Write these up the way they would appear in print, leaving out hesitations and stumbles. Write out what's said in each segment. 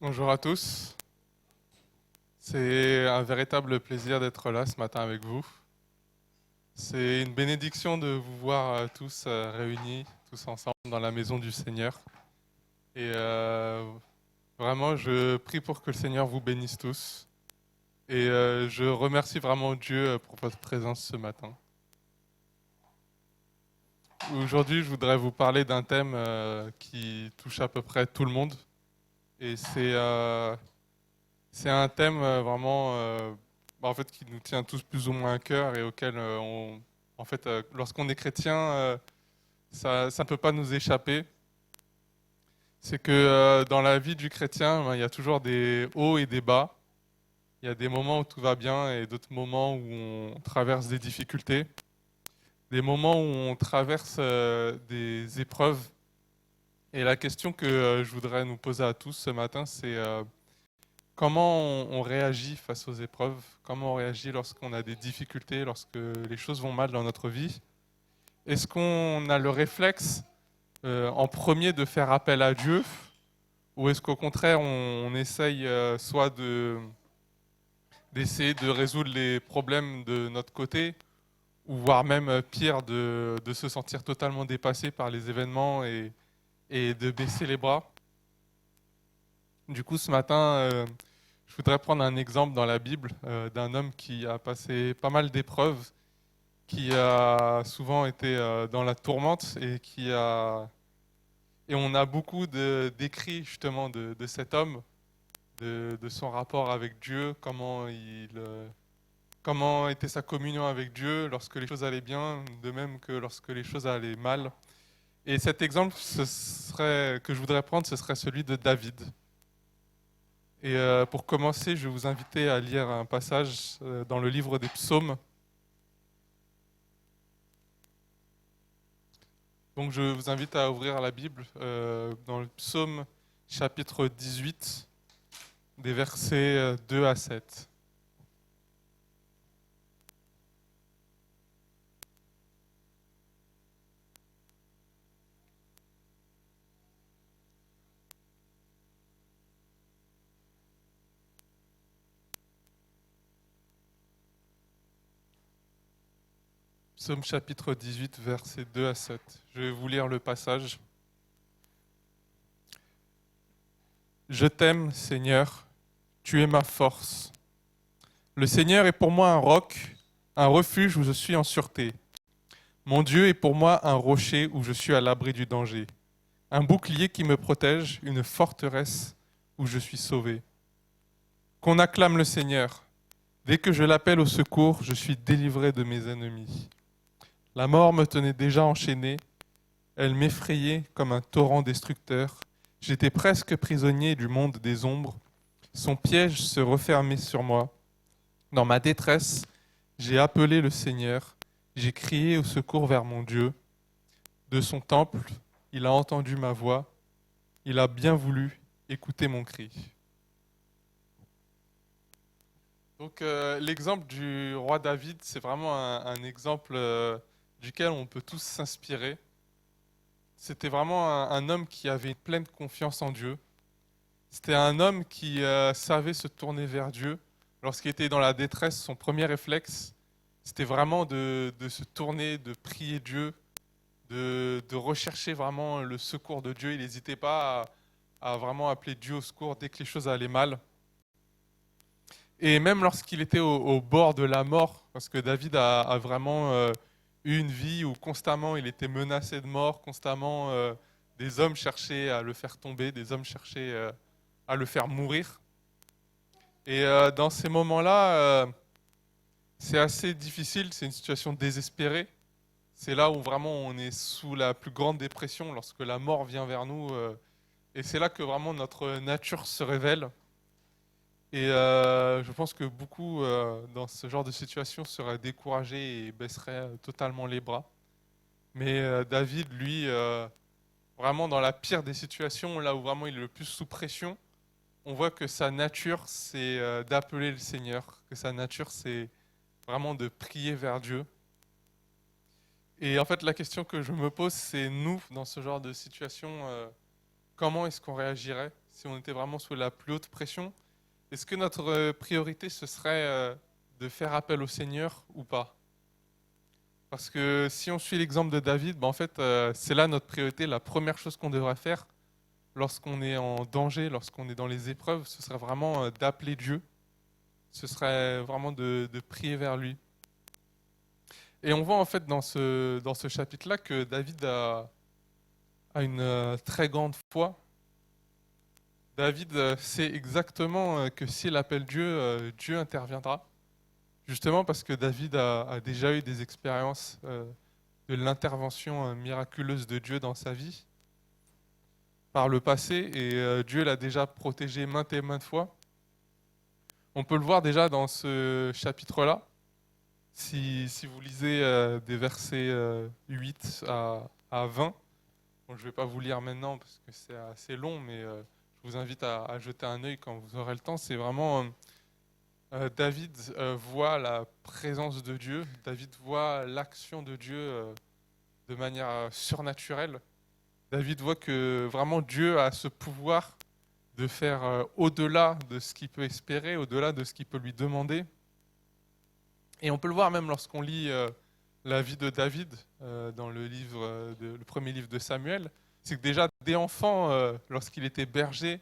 Bonjour à tous. C'est un véritable plaisir d'être là ce matin avec vous. C'est une bénédiction de vous voir tous réunis, tous ensemble dans la maison du Seigneur. Et vraiment, je prie pour que le Seigneur vous bénisse tous. Et je remercie vraiment Dieu pour votre présence ce matin. Aujourd'hui, je voudrais vous parler d'un thème qui touche à peu près tout le monde. Et c'est un thème vraiment en fait, qui nous tient tous plus ou moins à cœur et auquel en fait, lorsqu'on est chrétien, ça ne peut pas nous échapper. C'est que dans la vie du chrétien, ben, il y a toujours des hauts et des bas. Il y a des moments où tout va bien et d'autres moments où on traverse des difficultés. Des moments où on traverse des épreuves. Et la question que je voudrais nous poser à tous ce matin, c'est comment on réagit face aux épreuves? Comment on réagit lorsqu'on a des difficultés, lorsque les choses vont mal dans notre vie? Est-ce qu'on a le réflexe en premier de faire appel à Dieu? Ou est-ce qu'au contraire on essaye soit d'essayer de résoudre les problèmes de notre côté, ou voire même pire de se sentir totalement dépassé par les événements et de baisser les bras? Du coup, ce matin, je voudrais prendre un exemple dans la Bible d'un homme qui a passé pas mal d'épreuves, qui a souvent été dans la tourmente et on a beaucoup d'écrits justement de cet homme, de son rapport avec Dieu, comment était sa communion avec Dieu lorsque les choses allaient bien, de même que lorsque les choses allaient mal. Et cet exemple que je voudrais prendre, ce serait celui de David. Et pour commencer, je vais vous inviter à lire un passage dans le livre des psaumes. Donc je vous invite à ouvrir la Bible dans le psaume chapitre 18, des versets 2 à 7. Psaume chapitre 18, versets 2 à 7. Je vais vous lire le passage. Je t'aime, Seigneur, tu es ma force. Le Seigneur est pour moi un roc, un refuge où je suis en sûreté. Mon Dieu est pour moi un rocher où je suis à l'abri du danger, un bouclier qui me protège, une forteresse où je suis sauvé. Qu'on acclame le Seigneur. Dès que je l'appelle au secours, je suis délivré de mes ennemis. La mort me tenait déjà enchaîné, elle m'effrayait comme un torrent destructeur. J'étais presque prisonnier du monde des ombres. Son piège se refermait sur moi. Dans ma détresse, j'ai appelé le Seigneur. J'ai crié au secours vers mon Dieu. De son temple, il a entendu ma voix. Il a bien voulu écouter mon cri. Donc l'exemple du roi David, c'est vraiment un exemple duquel on peut tous s'inspirer. C'était vraiment un homme qui avait une pleine confiance en Dieu. C'était un homme qui savait se tourner vers Dieu. Lorsqu'il était dans la détresse, son premier réflexe, c'était vraiment de se tourner, de prier Dieu, de rechercher vraiment le secours de Dieu. Il n'hésitait pas à vraiment appeler Dieu au secours dès que les choses allaient mal. Et même lorsqu'il était au bord de la mort, parce que David a vraiment eu une vie où constamment il était menacé de mort, constamment des hommes cherchaient à le faire tomber, des hommes cherchaient à le faire mourir. Et dans ces moments-là, c'est assez difficile, c'est une situation désespérée. C'est là où vraiment on est sous la plus grande dépression, lorsque la mort vient vers nous. Et c'est là que vraiment notre nature se révèle. Et je pense que beaucoup dans ce genre de situation seraient découragés et baisseraient totalement les bras. Mais David, lui, vraiment dans la pire des situations, là où vraiment il est le plus sous pression, on voit que sa nature, c'est d'appeler le Seigneur, que sa nature, c'est vraiment de prier vers Dieu. Et en fait, la question que je me pose, c'est nous, dans ce genre de situation, comment est-ce qu'on réagirait? si on était vraiment sous la plus haute pression, est-ce que notre priorité, ce serait de faire appel au Seigneur ou pas? Parce que si on suit l'exemple de David, ben en fait, c'est là notre priorité. La première chose qu'on devrait faire lorsqu'on est en danger, lorsqu'on est dans les épreuves, ce serait vraiment d'appeler Dieu. Ce serait vraiment de prier vers lui. Et on voit en fait dans ce chapitre-là que David a une très grande foi. David sait exactement que s'il appelle Dieu, Dieu interviendra. Justement parce que David a déjà eu des expériences de l'intervention miraculeuse de Dieu dans sa vie par le passé et Dieu l'a déjà protégé maintes et maintes fois. On peut le voir déjà dans ce chapitre-là. Si vous lisez des versets 8 à 20, bon, je ne vais pas vous lire maintenant parce que c'est assez long, mais je vous invite à jeter un œil quand vous aurez le temps. C'est vraiment David voit la présence de Dieu, David voit l'action de Dieu de manière surnaturelle. David voit que vraiment Dieu a ce pouvoir de faire au-delà de ce qu'il peut espérer, au-delà de ce qu'il peut lui demander. Et on peut le voir même lorsqu'on lit la vie de David dans le livre, le premier livre de Samuel. C'est que déjà, dès enfant, lorsqu'il était berger,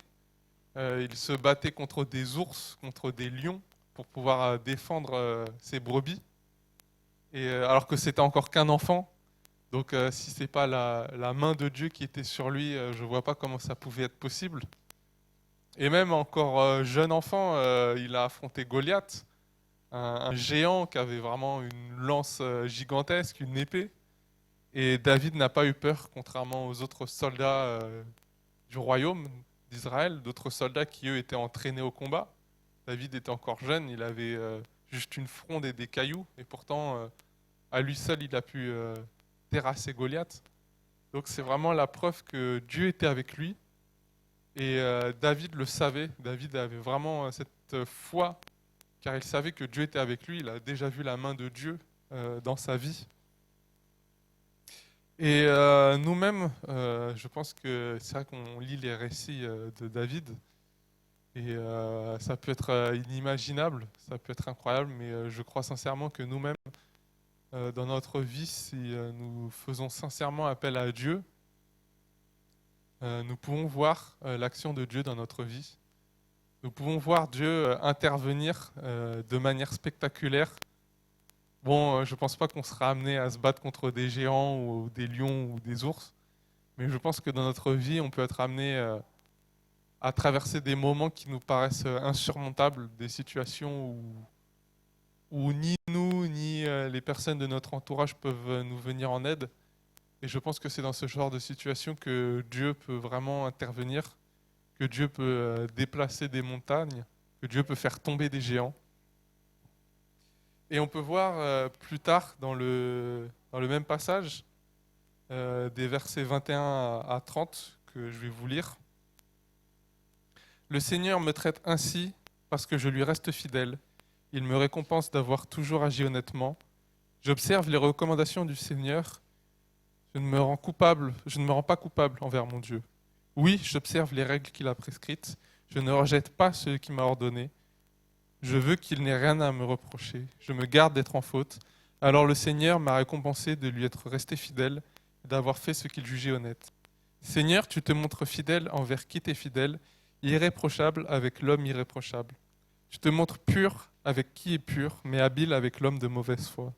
il se battait contre des ours, contre des lions, pour pouvoir défendre ses brebis. Et, alors que c'était encore qu'un enfant. Donc si ce n'est pas la main de Dieu qui était sur lui, je ne vois pas comment ça pouvait être possible. Et même encore jeune enfant, il a affronté Goliath, un géant qui avait vraiment une lance gigantesque, une épée. Et David n'a pas eu peur, contrairement aux autres soldats du royaume d'Israël, d'autres soldats qui, eux, étaient entraînés au combat. David était encore jeune, il avait juste une fronde et des cailloux, et pourtant, à lui seul, il a pu terrasser Goliath. Donc c'est vraiment la preuve que Dieu était avec lui, et David le savait. David avait vraiment cette foi, car il savait que Dieu était avec lui, il a déjà vu la main de Dieu dans sa vie. Et nous-mêmes, je pense que c'est vrai qu'on lit les récits de David, et ça peut être inimaginable, ça peut être incroyable, mais je crois sincèrement que nous-mêmes, dans notre vie, si nous faisons sincèrement appel à Dieu, nous pouvons voir l'action de Dieu dans notre vie. Nous pouvons voir Dieu intervenir de manière spectaculaire. Bon, je ne pense pas qu'on sera amené à se battre contre des géants ou des lions ou des ours, mais je pense que dans notre vie, on peut être amené à traverser des moments qui nous paraissent insurmontables, des situations où ni nous, ni les personnes de notre entourage peuvent nous venir en aide. Et je pense que c'est dans ce genre de situation que Dieu peut vraiment intervenir, que Dieu peut déplacer des montagnes, que Dieu peut faire tomber des géants. Et on peut voir plus tard dans le même passage, des versets 21 à 30 que je vais vous lire. Le Seigneur me traite ainsi parce que je lui reste fidèle. Il me récompense d'avoir toujours agi honnêtement. J'observe les recommandations du Seigneur. Je ne me rends pas coupable envers mon Dieu. Oui, j'observe les règles qu'il a prescrites. Je ne rejette pas ce qu'il m'a ordonné. Je veux qu'il n'ait rien à me reprocher. Je me garde d'être en faute. Alors le Seigneur m'a récompensé de lui être resté fidèle et d'avoir fait ce qu'il jugeait honnête. Seigneur, tu te montres fidèle envers qui t'est fidèle, irréprochable avec l'homme irréprochable. Tu te montres pur avec qui est pur, mais habile avec l'homme de mauvaise foi.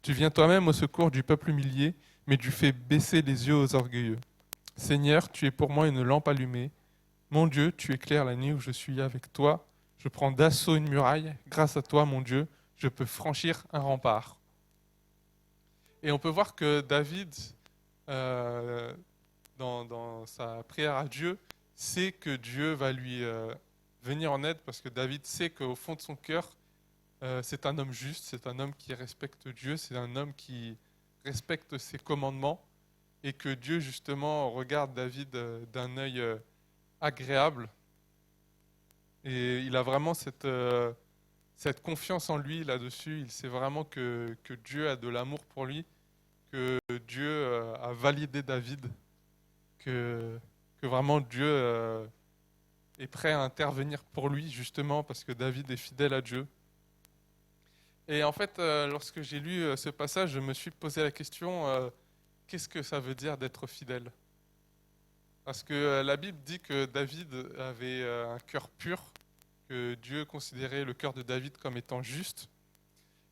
Tu viens toi-même au secours du peuple humilié, mais tu fais baisser les yeux aux orgueilleux. Seigneur, tu es pour moi une lampe allumée. Mon Dieu, tu éclaires la nuit où je suis avec toi. Je prends d'assaut une muraille. Grâce à toi, mon Dieu, je peux franchir un rempart. Et on peut voir que David, euh, dans sa prière à Dieu, sait que Dieu va lui venir en aide parce que David sait qu'au fond de son cœur, c'est un homme juste, c'est un homme qui respecte Dieu, c'est un homme qui respecte ses commandements et que Dieu justement regarde David d'un œil agréable et il a vraiment cette confiance en lui là-dessus, il sait vraiment que Dieu a de l'amour pour lui, que Dieu a validé David, que vraiment Dieu est prêt à intervenir pour lui, justement parce que David est fidèle à Dieu. Et en fait, lorsque j'ai lu ce passage, je me suis posé la question, qu'est-ce que ça veut dire d'être fidèle? Parce que la Bible dit que David avait un cœur pur, que Dieu considérait le cœur de David comme étant juste.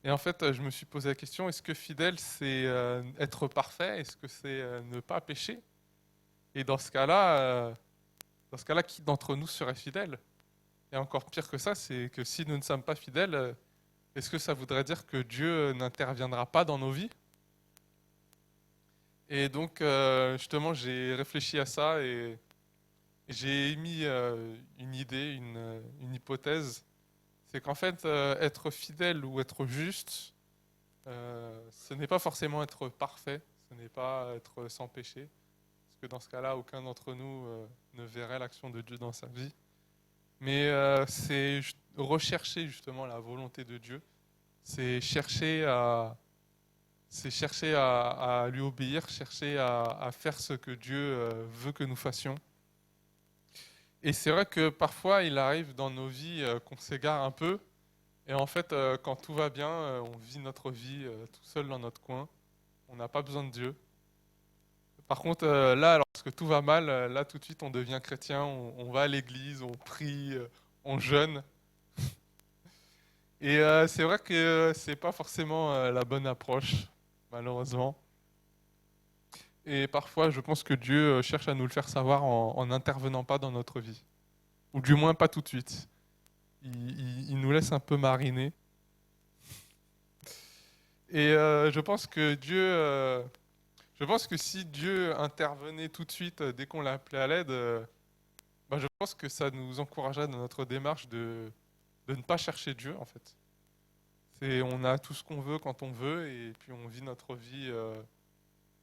Et en fait, je me suis posé la question, est-ce que fidèle, c'est être parfait? Est-ce que c'est ne pas pécher? Et dans ce cas-là, qui d'entre nous serait fidèle? Et encore pire que ça, c'est que si nous ne sommes pas fidèles, est-ce que ça voudrait dire que Dieu n'interviendra pas dans nos vies? Et donc, justement, j'ai réfléchi à ça et j'ai émis une idée, une hypothèse. C'est qu'en fait, être fidèle ou être juste, ce n'est pas forcément être parfait, ce n'est pas être sans péché, parce que dans ce cas-là, aucun d'entre nous ne verrait l'action de Dieu dans sa vie. Mais c'est rechercher justement la volonté de Dieu, c'est chercher à lui obéir, chercher à faire ce que Dieu veut que nous fassions. Et c'est vrai que parfois, il arrive dans nos vies qu'on s'égare un peu. Et en fait, quand tout va bien, on vit notre vie tout seul dans notre coin. On n'a pas besoin de Dieu. Par contre, là, lorsque tout va mal, là, tout de suite, on devient chrétien, on va à l'église, on prie, on jeûne. Et c'est vrai que c'est pas forcément la bonne approche, malheureusement. Et parfois, je pense que Dieu cherche à nous le faire savoir en n'intervenant pas dans notre vie. Ou du moins pas tout de suite. Il nous laisse un peu mariner. Et je pense que si Dieu intervenait tout de suite dès qu'on l'a appelé à l'aide, je pense que ça nous encouragerait dans notre démarche de ne pas chercher Dieu, en fait. On a tout ce qu'on veut quand on veut, et puis on vit notre vie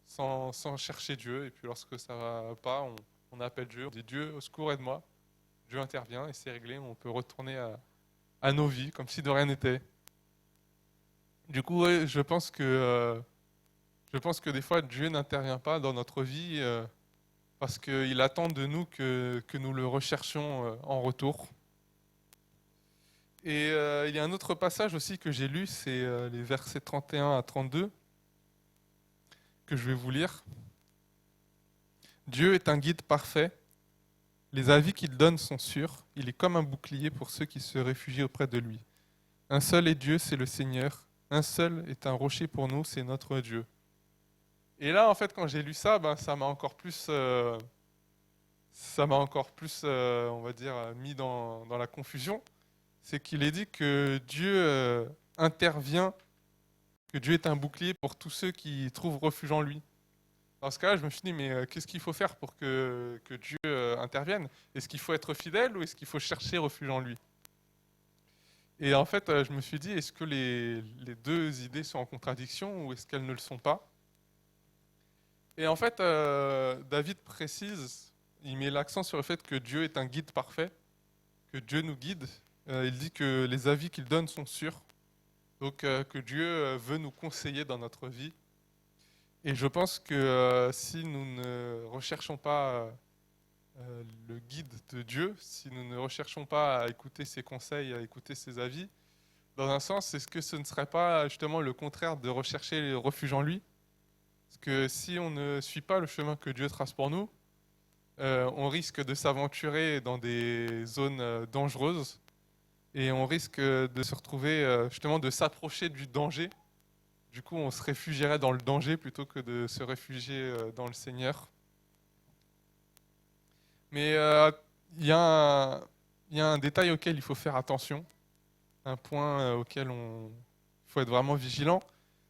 sans chercher Dieu. Et puis lorsque ça va pas, on appelle Dieu, on dit Dieu, au secours, aide-moi. Dieu intervient et c'est réglé, on peut retourner à nos vies comme si de rien n'était. Du coup, ouais, je pense que des fois Dieu n'intervient pas dans notre vie parce qu'il attend de nous que nous le recherchions en retour. Et il y a un autre passage aussi que j'ai lu, c'est les versets 31 à 32 que je vais vous lire. Dieu est un guide parfait. Les avis qu'il donne sont sûrs. Il est comme un bouclier pour ceux qui se réfugient auprès de lui. Un seul est Dieu, c'est le Seigneur. Un seul est un rocher pour nous, c'est notre Dieu. Et là, en fait, quand j'ai lu ça, ça m'a encore plus, on va dire, mis dans la confusion. C'est qu'il est dit que Dieu intervient, que Dieu est un bouclier pour tous ceux qui trouvent refuge en lui. Dans ce cas-là, je me suis dit, mais qu'est-ce qu'il faut faire pour que Dieu intervienne? Est-ce qu'il faut être fidèle ou est-ce qu'il faut chercher refuge en lui? Et en fait, je me suis dit, est-ce que les deux idées sont en contradiction ou est-ce qu'elles ne le sont pas? Et en fait, David précise, il met l'accent sur le fait que Dieu est un guide parfait, que Dieu nous guide. Il dit que les avis qu'il donne sont sûrs, donc que Dieu veut nous conseiller dans notre vie. Et je pense que si nous ne recherchons pas le guide de Dieu, si nous ne recherchons pas à écouter ses conseils, à écouter ses avis, dans un sens, est-ce que ce ne serait pas justement le contraire de rechercher le refuge en lui? Parce que si on ne suit pas le chemin que Dieu trace pour nous, on risque de s'aventurer dans des zones dangereuses et on risque de se retrouver, justement, de s'approcher du danger. Du coup, on se réfugierait dans le danger plutôt que de se réfugier dans le Seigneur. Mais il y a il y a un détail auquel il faut faire attention, un point auquel il faut être vraiment vigilant,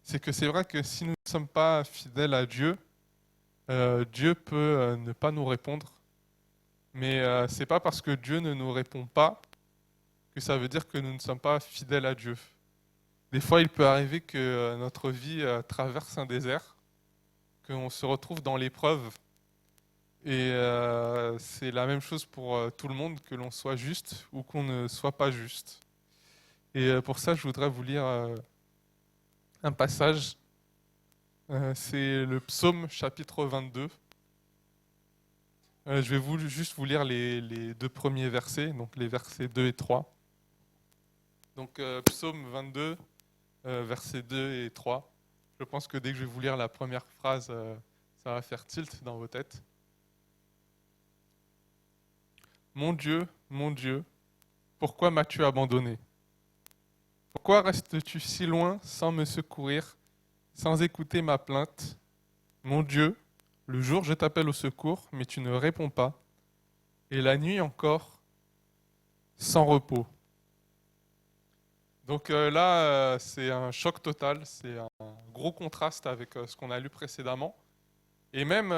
c'est que c'est vrai que si nous ne sommes pas fidèles à Dieu, Dieu peut ne pas nous répondre. Mais c'est pas parce que Dieu ne nous répond pas que ça veut dire que nous ne sommes pas fidèles à Dieu. Des fois, il peut arriver que notre vie traverse un désert, qu'on se retrouve dans l'épreuve. Et c'est la même chose pour tout le monde, que l'on soit juste ou qu'on ne soit pas juste. Et pour ça, je voudrais vous lire un passage. C'est le psaume chapitre 22. Je vais juste vous lire les deux premiers versets, donc les versets 2 et 3. Donc psaume 22, versets 2 et 3. Je pense que dès que je vais vous lire la première phrase, ça va faire tilt dans vos têtes. Mon Dieu, pourquoi m'as-tu abandonné? Pourquoi restes-tu si loin sans me secourir, sans écouter ma plainte? Mon Dieu, le jour je t'appelle au secours, mais tu ne réponds pas, et la nuit encore, sans repos. Donc là, c'est un choc total, c'est un gros contraste avec ce qu'on a lu précédemment. Et même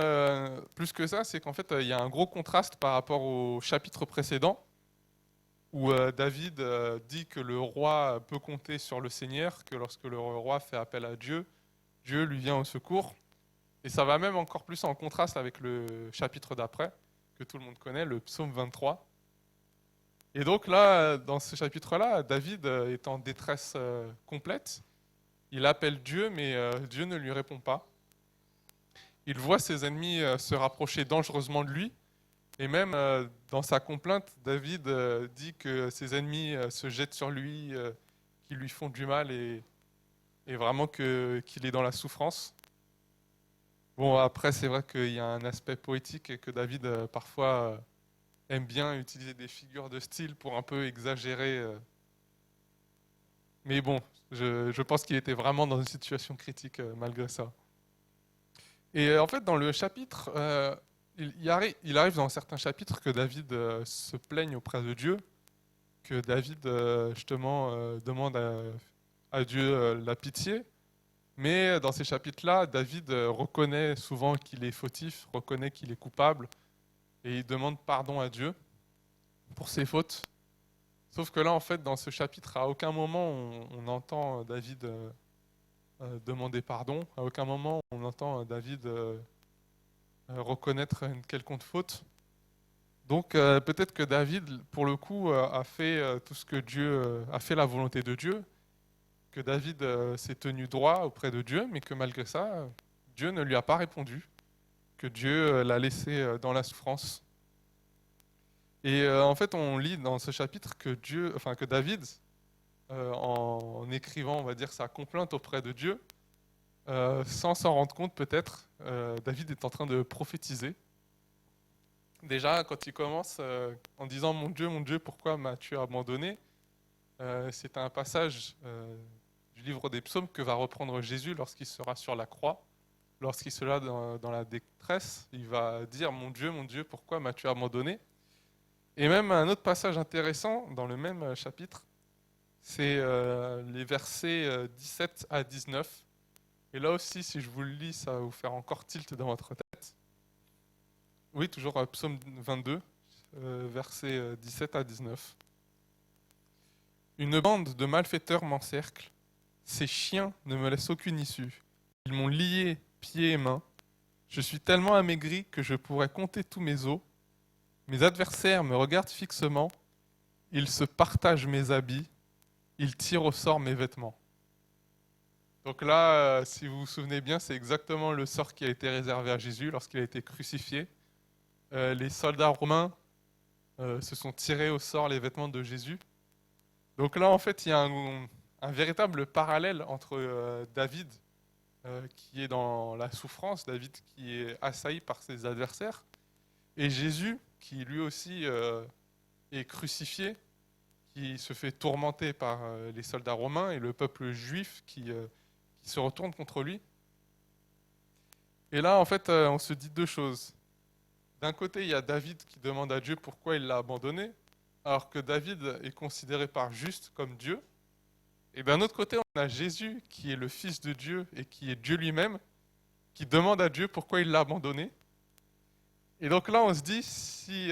plus que ça, c'est qu'en fait, il y a un gros contraste par rapport au chapitre précédent, où David dit que le roi peut compter sur le Seigneur, que lorsque le roi fait appel à Dieu, Dieu lui vient au secours. Et ça va même encore plus en contraste avec le chapitre d'après, que tout le monde connaît, le psaume 23. Et donc là, dans ce chapitre-là, David est en détresse complète. Il appelle Dieu, mais Dieu ne lui répond pas. Il voit ses ennemis se rapprocher dangereusement de lui. Et même dans sa complainte, David dit que ses ennemis se jettent sur lui, qu'ils lui font du mal et vraiment qu'il est dans la souffrance. Bon, après, c'est vrai qu'il y a un aspect poétique et que David, parfois, aime bien utiliser des figures de style pour un peu exagérer. Mais bon, je pense qu'il était vraiment dans une situation critique malgré ça. Et en fait, dans le chapitre, il arrive dans certains chapitres que David se plaigne auprès de Dieu, que David justement demande à Dieu la pitié. Mais dans ces chapitres-là, David reconnaît souvent qu'il est fautif, reconnaît qu'il est coupable, et il demande pardon à Dieu pour ses fautes. Sauf que là, en fait, dans ce chapitre, à aucun moment on entend David demander pardon, à aucun moment on entend David reconnaître une quelconque faute. Donc peut-être que David, pour le coup, a fait tout ce que Dieu a fait la volonté de Dieu, que David s'est tenu droit auprès de Dieu, mais que malgré ça, Dieu ne lui a pas répondu, que Dieu l'a laissé dans la souffrance. Et en fait, on lit dans ce chapitre que que David, en écrivant, on va dire, sa complainte auprès de Dieu, sans s'en rendre compte peut-être, David est en train de prophétiser. Déjà, quand il commence en disant mon Dieu, pourquoi m'as-tu abandonné? C'est un passage du livre des psaumes que va reprendre Jésus lorsqu'il sera sur la croix. Lorsqu'il sera dans la détresse, il va dire mon Dieu, pourquoi m'as-tu abandonné? Et même un autre passage intéressant dans le même chapitre, c'est les versets 17 à 19. Et là aussi, si je vous le lis, ça va vous faire encore tilt dans votre tête. Oui, toujours psaume 22, versets 17 à 19. Une bande de malfaiteurs m'encercle. Ces chiens ne me laissent aucune issue. Ils m'ont lié pieds et mains. Je suis tellement amaigri que je pourrais compter tous mes os. Mes adversaires me regardent fixement. Ils se partagent mes habits. Ils tirent au sort mes vêtements. Donc là, si vous vous souvenez bien, c'est exactement le sort qui a été réservé à Jésus lorsqu'il a été crucifié. Les soldats romains se sont tirés au sort les vêtements de Jésus. Donc là, en fait, il y a un véritable parallèle entre David, qui est dans la souffrance, David qui est assailli par ses adversaires, et Jésus, qui lui aussi est crucifié, qui se fait tourmenter par les soldats romains et le peuple juif qui se retourne contre lui. Et là, en fait, on se dit deux choses. D'un côté, il y a David qui demande à Dieu pourquoi il l'a abandonné, alors que David est considéré par juste comme Dieu. Et d'un autre côté, on a Jésus qui est le Fils de Dieu et qui est Dieu lui-même, qui demande à Dieu pourquoi il l'a abandonné. Et donc là, on se dit, si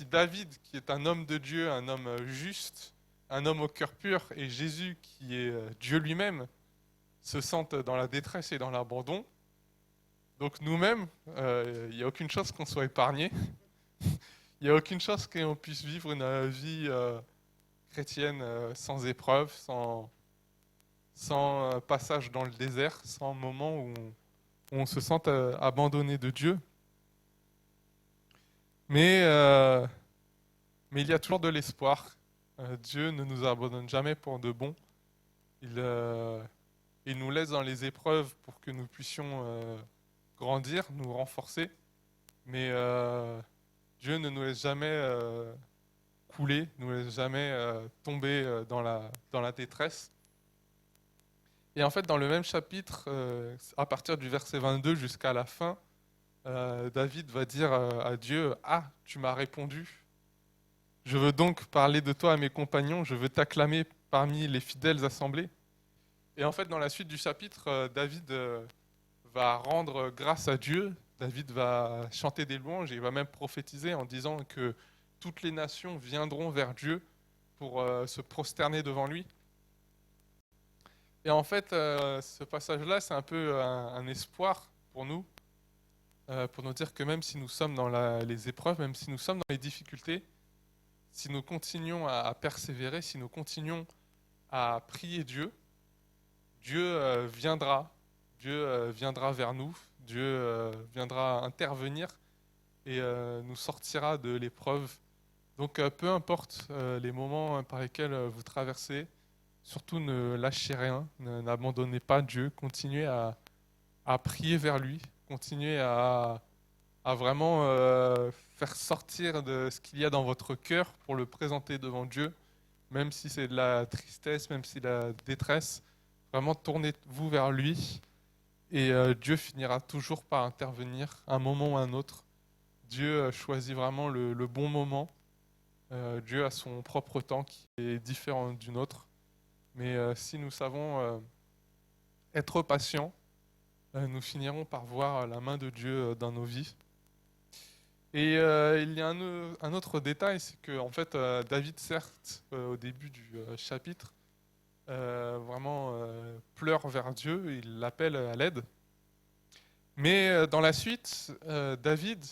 David, qui est un homme de Dieu, un homme juste, un homme au cœur pur, et Jésus, qui est Dieu lui-même, se sentent dans la détresse et dans l'abandon, donc nous-mêmes, il n'y a aucune chance qu'on soit épargnés. Il n'y a aucune chance qu'on puisse vivre une vie chrétienne sans épreuve, sans passage dans le désert, sans moment où on se sent abandonné de Dieu. Mais, euh, mais il y a toujours de l'espoir. Dieu ne nous abandonne jamais pour de bon. Il, euh, il nous laisse dans les épreuves pour que nous puissions grandir, nous renforcer. Mais Dieu ne nous laisse jamais couler, ne nous laisse jamais tomber dans la détresse. Et en fait, dans le même chapitre, à partir du verset 22 jusqu'à la fin, David va dire à Dieu, ah, tu m'as répondu. Je veux donc parler de toi à mes compagnons, je veux t'acclamer parmi les fidèles assemblés. Et en fait, dans la suite du chapitre, David va rendre grâce à Dieu. David va chanter des louanges et il va même prophétiser en disant que toutes les nations viendront vers Dieu pour se prosterner devant lui. Et en fait, ce passage-là, c'est un peu un espoir pour nous dire que même si nous sommes dans les épreuves, même si nous sommes dans les difficultés, si nous continuons à persévérer, si nous continuons à prier Dieu, Dieu viendra. Dieu viendra vers nous. Dieu viendra intervenir et nous sortira de l'épreuve. Donc peu importe les moments par lesquels vous traversez, surtout ne lâchez rien, n'abandonnez pas Dieu, continuez à prier vers lui, continuez à vraiment faire sortir de ce qu'il y a dans votre cœur pour le présenter devant Dieu, même si c'est de la tristesse, même si c'est de la détresse. Vraiment, tournez-vous vers lui et Dieu finira toujours par intervenir, un moment ou un autre. Dieu choisit vraiment le bon moment. Dieu a son propre temps qui est différent du nôtre. Mais si nous savons être patients, nous finirons par voir la main de Dieu dans nos vies. Et il y a un autre détail, c'est que en fait, David, certes, au début du chapitre, vraiment pleure vers Dieu, il l'appelle à l'aide. Mais dans la suite, David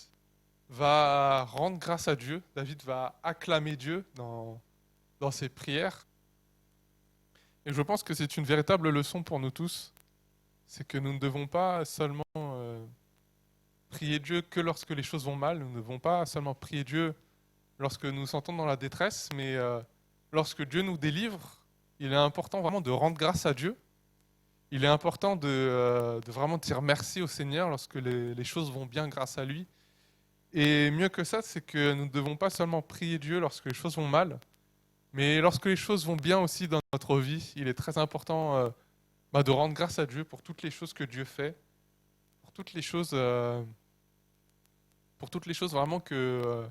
va rendre grâce à Dieu, David va acclamer Dieu dans ses prières. Et je pense que c'est une véritable leçon pour nous tous, c'est que nous ne devons pas seulement prier Dieu que lorsque les choses vont mal, nous ne devons pas seulement prier Dieu lorsque nous nous sentons dans la détresse, mais lorsque Dieu nous délivre, il est important vraiment de rendre grâce à Dieu. Il est important de vraiment dire merci au Seigneur lorsque les choses vont bien grâce à lui. Et mieux que ça, c'est que nous ne devons pas seulement prier Dieu lorsque les choses vont mal, mais lorsque les choses vont bien aussi dans notre vie, il est très important de rendre grâce à Dieu pour toutes les choses que Dieu fait, pour toutes les choses, pour toutes les choses vraiment que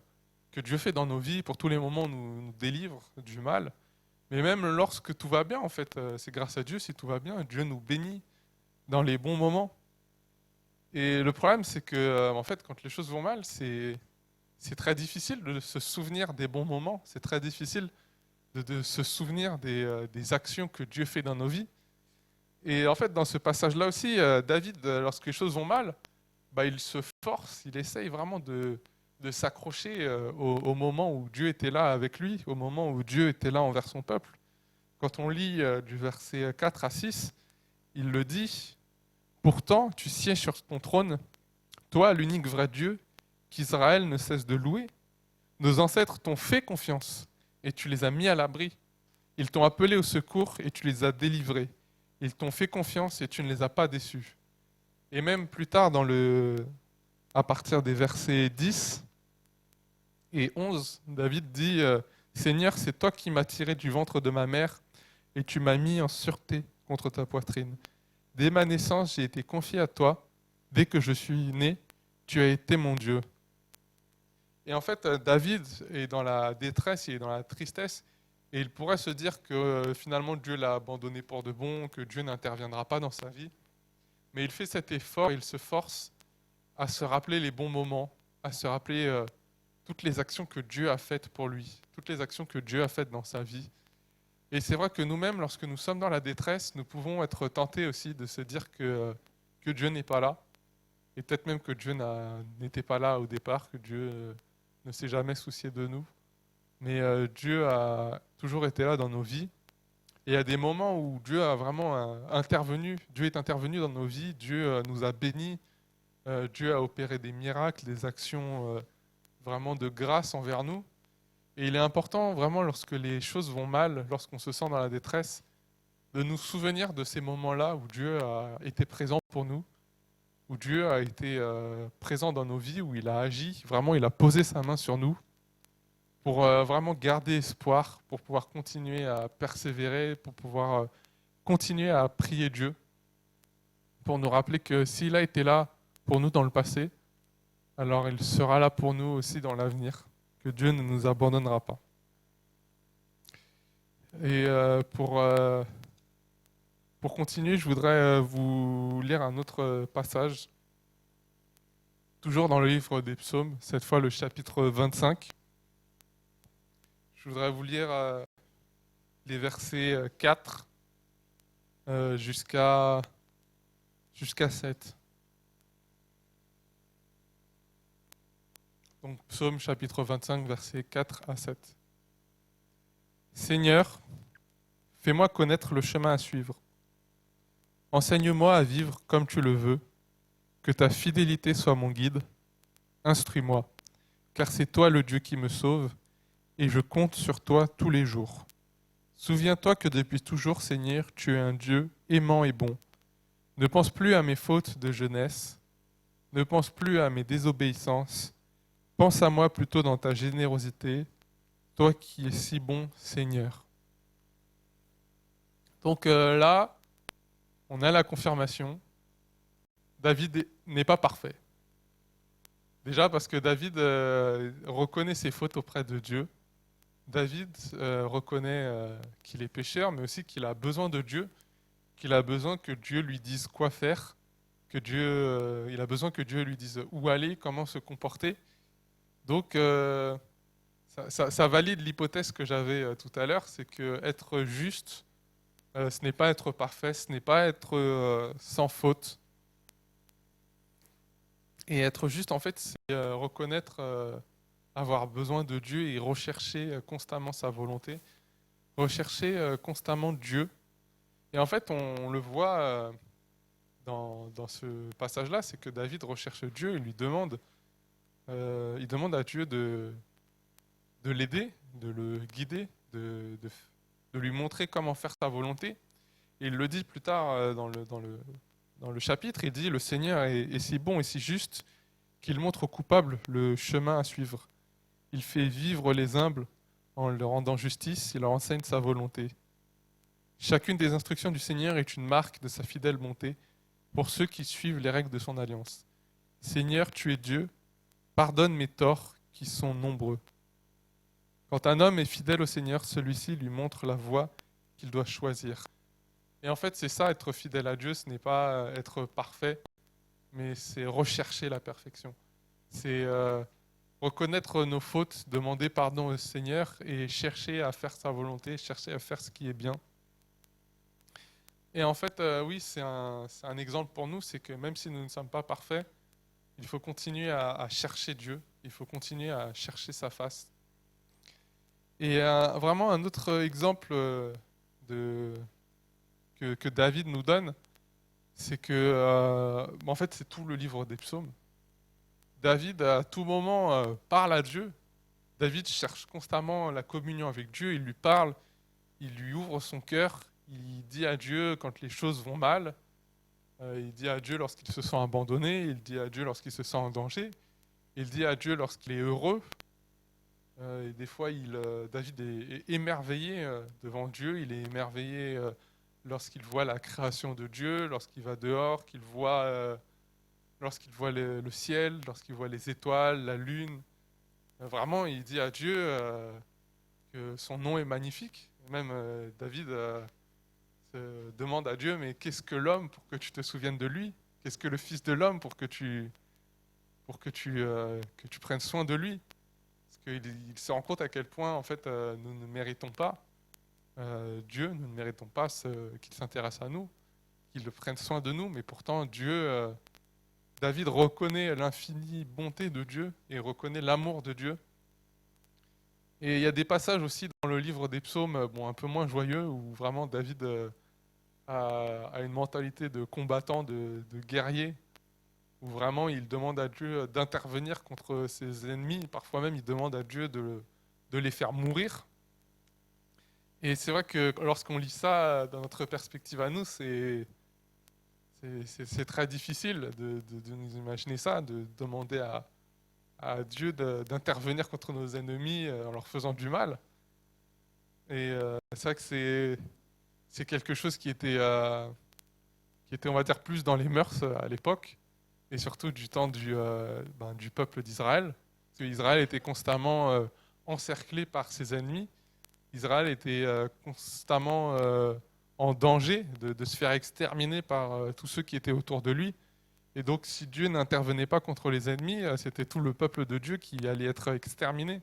Dieu fait dans nos vies, pour tous les moments où nous délivre du mal. Mais même lorsque tout va bien, en fait, c'est grâce à Dieu si tout va bien. Dieu nous bénit dans les bons moments. Et le problème, c'est que, en fait, quand les choses vont mal, c'est très difficile de se souvenir des bons moments. C'est très difficile de se souvenir des actions que Dieu fait dans nos vies. Et en fait, dans ce passage-là aussi, David, lorsque les choses vont mal, il se force, il essaye vraiment de s'accrocher au moment où Dieu était là avec lui, au moment où Dieu était là envers son peuple. Quand on lit du verset 4 à 6, il le dit, pourtant tu sièges sur ton trône, toi l'unique vrai Dieu, qu'Israël ne cesse de louer. Nos ancêtres t'ont fait confiance et tu les as mis à l'abri. Ils t'ont appelé au secours et tu les as délivrés. Ils t'ont fait confiance et tu ne les as pas déçus. Et même plus tard, à partir des versets 10 et 11, David dit Seigneur, c'est toi qui m'as tiré du ventre de ma mère et tu m'as mis en sûreté contre ta poitrine. Dès ma naissance, j'ai été confié à toi. Dès que je suis né, tu as été mon Dieu. Et en fait, David est dans la détresse, il est dans la tristesse, et il pourrait se dire que finalement Dieu l'a abandonné pour de bon, que Dieu n'interviendra pas dans sa vie. Mais il fait cet effort, il se force à se rappeler les bons moments, à se rappeler toutes les actions que Dieu a faites pour lui, toutes les actions que Dieu a faites dans sa vie. Et c'est vrai que nous-mêmes, lorsque nous sommes dans la détresse, nous pouvons être tentés aussi de se dire que Dieu n'est pas là, et peut-être même que Dieu n'était pas là au départ, que Dieu ne s'est jamais soucié de nous. Mais Dieu a toujours été là dans nos vies. Et il y a des moments où Dieu a vraiment intervenu, Dieu est intervenu dans nos vies, Dieu nous a bénis, Dieu a opéré des miracles, des actions vraiment de grâce envers nous. Et il est important vraiment lorsque les choses vont mal, lorsqu'on se sent dans la détresse, de nous souvenir de ces moments-là où Dieu a été présent pour nous, où Dieu a été présent dans nos vies, où il a agi, vraiment il a posé sa main sur nous pour vraiment garder espoir, pour pouvoir continuer à persévérer, pour pouvoir continuer à prier Dieu, pour nous rappeler que s'il a été là pour nous dans le passé, alors il sera là pour nous aussi dans l'avenir, que Dieu ne nous abandonnera pas. Et pour continuer, je voudrais vous lire un autre passage, toujours dans le livre des psaumes, cette fois le chapitre 25. Je voudrais vous lire les versets 4 jusqu'à 7. Donc psaume chapitre 25, versets 4 à 7. Seigneur, fais-moi connaître le chemin à suivre. Enseigne-moi à vivre comme tu le veux. Que ta fidélité soit mon guide. Instruis-moi, car c'est toi le Dieu qui me sauve, et je compte sur toi tous les jours. Souviens-toi que depuis toujours, Seigneur, tu es un Dieu aimant et bon. Ne pense plus à mes fautes de jeunesse, ne pense plus à mes désobéissances. Pense à moi plutôt dans ta générosité, toi qui es si bon, Seigneur. Donc là, on a la confirmation. David n'est pas parfait. Déjà parce que David reconnaît ses fautes auprès de Dieu. David reconnaît qu'il est pécheur, mais aussi qu'il a besoin de Dieu, qu'il a besoin que Dieu lui dise quoi faire, il a besoin que Dieu lui dise où aller, comment se comporter. Donc ça valide l'hypothèse que j'avais tout à l'heure, c'est que être juste, ce n'est pas être parfait, ce n'est pas être sans faute. Et être juste, en fait, c'est reconnaître avoir besoin de Dieu et rechercher constamment sa volonté, rechercher constamment Dieu. Et en fait, on le voit dans ce passage-là, c'est que David recherche Dieu et il demande à Dieu de l'aider, de le guider, de lui montrer comment faire sa volonté. Et il le dit plus tard dans le chapitre, il dit, le Seigneur est si bon et si juste qu'il montre aux coupables le chemin à suivre. Il fait vivre les humbles en leur rendant justice, il leur enseigne sa volonté. Chacune des instructions du Seigneur est une marque de sa fidèle bonté pour ceux qui suivent les règles de son alliance. Seigneur, tu es Dieu, pardonne mes torts qui sont nombreux. Quand un homme est fidèle au Seigneur, celui-ci lui montre la voie qu'il doit choisir. Et en fait, c'est ça, être fidèle à Dieu, ce n'est pas être parfait, mais c'est rechercher la perfection. C'est reconnaître nos fautes, demander pardon au Seigneur et chercher à faire sa volonté, chercher à faire ce qui est bien. Et en fait, oui, c'est un exemple pour nous, c'est que même si nous ne sommes pas parfaits, il faut continuer à chercher Dieu, il faut continuer à chercher sa face. Et vraiment un autre exemple que David nous donne, c'est que, en fait, c'est tout le livre des psaumes. David, à tout moment, parle à Dieu. David cherche constamment la communion avec Dieu, il lui parle, il lui ouvre son cœur, il dit à Dieu quand les choses vont mal, il dit à Dieu lorsqu'il se sent abandonné, il dit à Dieu lorsqu'il se sent en danger, il dit à Dieu lorsqu'il est heureux. Et des fois, David est émerveillé devant Dieu, il est émerveillé lorsqu'il voit la création de Dieu, lorsqu'il va dehors, lorsqu'il voit le ciel, lorsqu'il voit les étoiles, la lune. Vraiment, il dit à Dieu que son nom est magnifique. Même David se demande à Dieu, mais qu'est-ce que l'homme pour que tu te souviennes de lui? Qu'est-ce que le Fils de l'homme pour que tu prennes soin de lui? Parce qu'il se rend compte à quel point en fait nous ne méritons pas Dieu, nous ne méritons pas qu'il s'intéresse à nous, qu'il prenne soin de nous, mais pourtant Dieu, David reconnaît l'infinie bonté de Dieu et reconnaît l'amour de Dieu. Et il y a des passages aussi dans le livre des psaumes, bon, un peu moins joyeux, où vraiment David a une mentalité de combattant, de guerrier, où vraiment il demande à Dieu d'intervenir contre ses ennemis. Parfois même, il demande à Dieu de les faire mourir. Et c'est vrai que lorsqu'on lit ça dans notre perspective à nous, c'est très difficile de nous imaginer ça, de demander à Dieu d'intervenir contre nos ennemis en leur faisant du mal. Et c'est vrai que c'est quelque chose qui était, on va dire, plus dans les mœurs à l'époque, et surtout du temps du peuple d'Israël. Parce qu'Israël était constamment encerclé par ses ennemis. Israël était constamment en danger de se faire exterminer par tous ceux qui étaient autour de lui. Et donc, si Dieu n'intervenait pas contre les ennemis, c'était tout le peuple de Dieu qui allait être exterminé.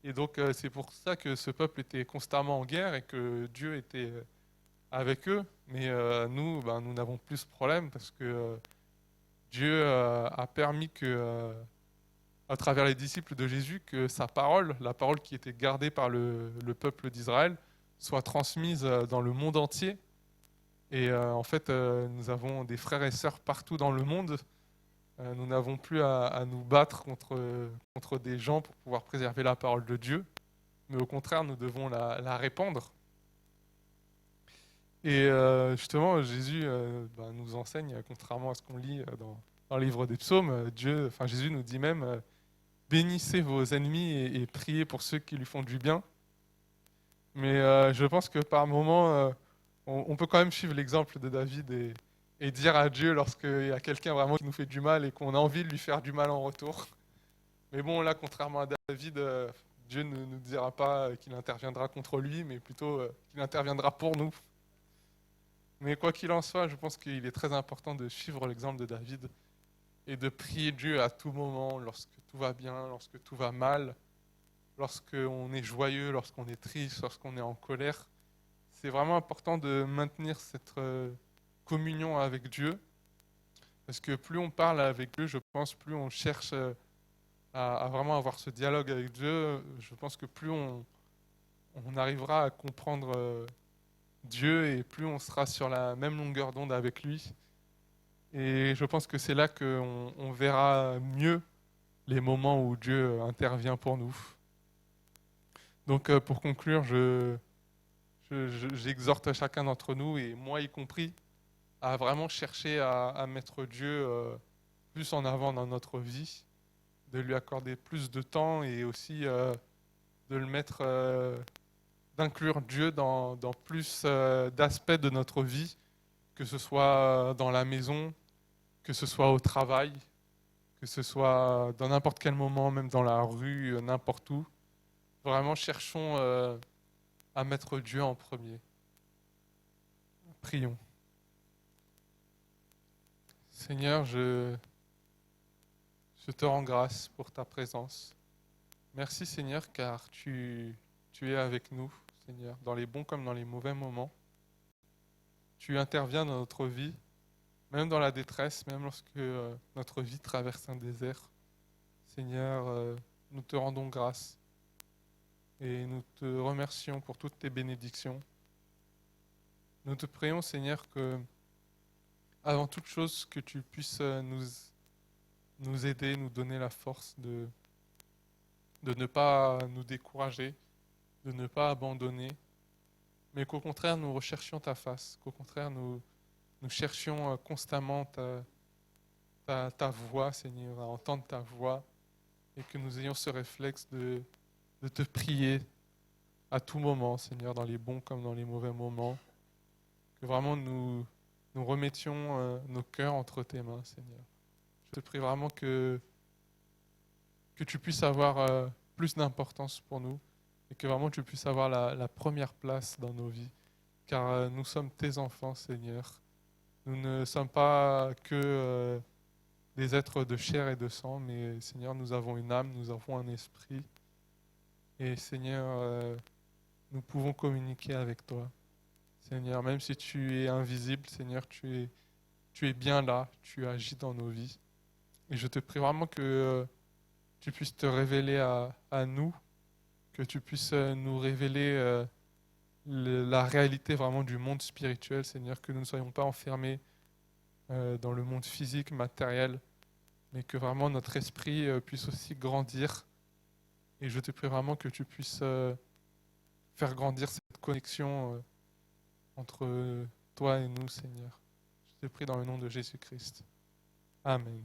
Et donc, c'est pour ça que ce peuple était constamment en guerre et que Dieu était avec eux. Mais nous, ben, nous n'avons plus ce problème parce que Dieu a permis que, à travers les disciples de Jésus, que sa parole, la parole qui était gardée par le peuple d'Israël, soit transmise dans le monde entier. Et en fait, nous avons des frères et sœurs partout dans le monde. Nous n'avons plus à nous battre contre des gens pour pouvoir préserver la parole de Dieu, mais au contraire, nous devons la répandre. Et justement, Jésus ben, nous enseigne, contrairement à ce qu'on lit dans le livre des psaumes, Jésus nous dit même bénissez vos ennemis et priez pour ceux qui lui font du bien. Mais je pense que par moment, on peut quand même suivre l'exemple de David et dire à Dieu lorsqu'il y a quelqu'un vraiment qui nous fait du mal et qu'on a envie de lui faire du mal en retour. Mais bon, là, contrairement à David, Dieu ne nous dira pas qu'il interviendra contre lui, mais plutôt qu'il interviendra pour nous. Mais quoi qu'il en soit, je pense qu'il est très important de suivre l'exemple de David et de prier Dieu à tout moment, lorsque tout va bien, lorsque tout va mal, lorsqu'on est joyeux, lorsqu'on est triste, lorsqu'on est en colère. C'est vraiment important de maintenir cette communion avec Dieu, parce que plus on parle avec Dieu, je pense, plus on cherche à vraiment avoir ce dialogue avec Dieu, je pense que plus on arrivera à comprendre Dieu et plus on sera sur la même longueur d'onde avec lui. Et je pense que c'est là qu'on verra mieux les moments où Dieu intervient pour nous. Donc pour conclure, j'exhorte chacun d'entre nous, et moi y compris, à vraiment chercher à mettre Dieu plus en avant dans notre vie, de lui accorder plus de temps et aussi de le mettre, d'inclure Dieu dans plus d'aspects de notre vie, que ce soit dans la maison, que ce soit au travail, que ce soit dans n'importe quel moment, même dans la rue, n'importe où. Vraiment, cherchons à mettre Dieu en premier. Prions. Seigneur, je te rends grâce pour ta présence. Merci Seigneur, car tu es avec nous, Seigneur, dans les bons comme dans les mauvais moments. Tu interviens dans notre vie, même dans la détresse, même lorsque notre vie traverse un désert. Seigneur, nous te rendons grâce et nous te remercions pour toutes tes bénédictions. Nous te prions, Seigneur, que, avant toute chose, que tu puisses nous aider, nous donner la force de ne pas nous décourager, de ne pas abandonner, mais qu'au contraire, nous recherchions ta face, qu'au contraire, nous cherchions constamment ta voix, Seigneur, à entendre ta voix, et que nous ayons ce réflexe de te prier à tout moment, Seigneur, dans les bons comme dans les mauvais moments, que vraiment nous remettions nos cœurs entre tes mains, Seigneur. Je te prie vraiment que tu puisses avoir plus d'importance pour nous et que vraiment tu puisses avoir la première place dans nos vies, car nous sommes tes enfants, Seigneur. Nous ne sommes pas que des êtres de chair et de sang, mais Seigneur, nous avons une âme, nous avons un esprit. Et Seigneur, nous pouvons communiquer avec toi. Seigneur, même si tu es invisible, Seigneur, tu es bien là, tu agis dans nos vies. Et je te prie vraiment que tu puisses te révéler à nous, que tu puisses nous révéler la réalité vraiment du monde spirituel, Seigneur, que nous ne soyons pas enfermés dans le monde physique, matériel, mais que vraiment notre esprit puisse aussi grandir. Et je te prie vraiment que tu puisses faire grandir cette connexion entre toi et nous, Seigneur. Je te prie dans le nom de Jésus-Christ. Amen.